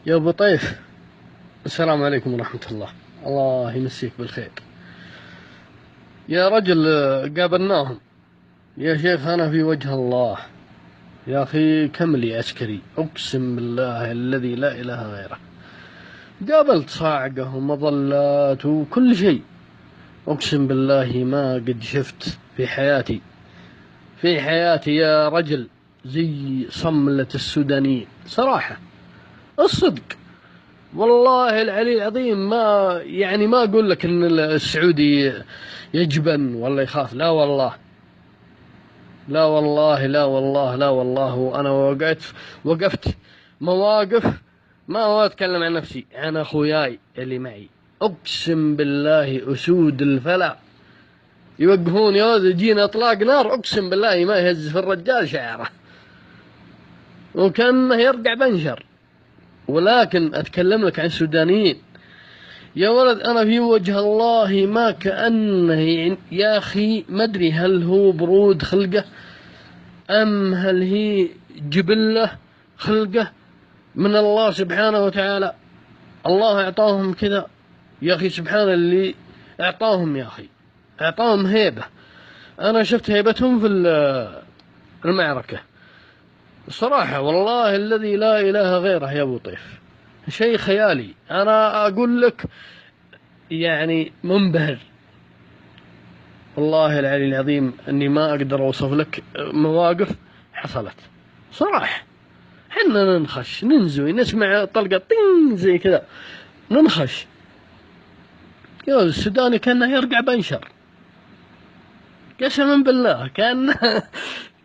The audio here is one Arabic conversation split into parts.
يا أبو طيف، السلام عليكم ورحمة الله. الله يمسيك بالخير يا رجل. قابلناهم يا شيخ، أنا في وجه الله يا أخي كم لي عسكري، أقسم بالله الذي لا إله غيره. قابلت صاعقة ومظلات وكل شيء، أقسم بالله ما قد شفت في حياتي يا رجل زي صملة السودانيين صراحة. الصدق والله العلي العظيم، ما أقول لك إن السعودي يجبن ولا يخاف، لا والله، لا والله، لا والله، لا والله. وأنا وقفت مواقف، ما أتكلم عن نفسي، عن أخوياي اللي معي. أقسم بالله أسود الفلع يوقفون يا جينا إطلاق نار، أقسم بالله ما يهز في الرجال شعره وكأنه يرقع بنشر. ولكن أتكلم لك عن السودانيين يا ولد، أنا في وجه الله ما كأنه يا أخي ما أدري هل هو برود خلقه أم هل هي جبلة خلقه من الله سبحانه وتعالى. الله أعطاهم كذا يا أخي، سبحان اللي أعطاهم، يا أخي أعطاهم هيبة. أنا شفت هيبتهم في المعركة صراحة، والله الذي لا إله غيره يا أبو طيف، شيء خيالي. أنا أقول لك يعني منبهر، والله العلي العظيم أني ما أقدر أوصف لك مواقف حصلت صراحة. حنا ننخش ننزوي نسمع طلقة طين زي كذا ننخش، يا السوداني كان يرقع بنشر، قسما بالله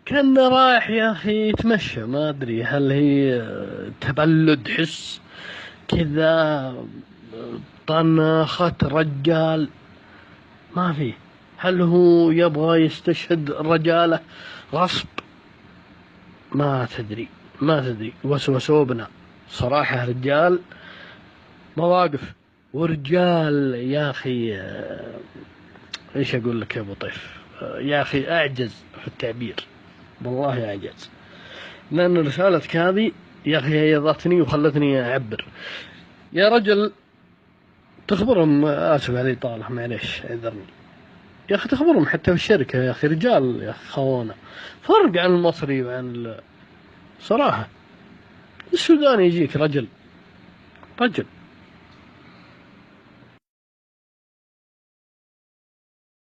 كان رايح يا أخي يتمشى. ما أدري هل هي تبلد حس كذا، طناخة رجال ما في، هل هو يبغى يستشهد رجاله غصب؟ ما تدري وسوسوا بنا صراحة. رجال مواقف ورجال يا أخي. إيش أقول لك يا أبو طيف، يا أخي أعجز في التعبير، والله أعجز. لأن رسالتك هذه يا أخي هيضتني وخلتني أعبر. يا رجل تخبرهم، آسف علي طالع معليش اعذرني يا أخي، تخبرهم حتى في الشركة يا أخي، رجال يا أخي خوانا، فرق عن المصري وعن صراحة. السوداني يجيك رجل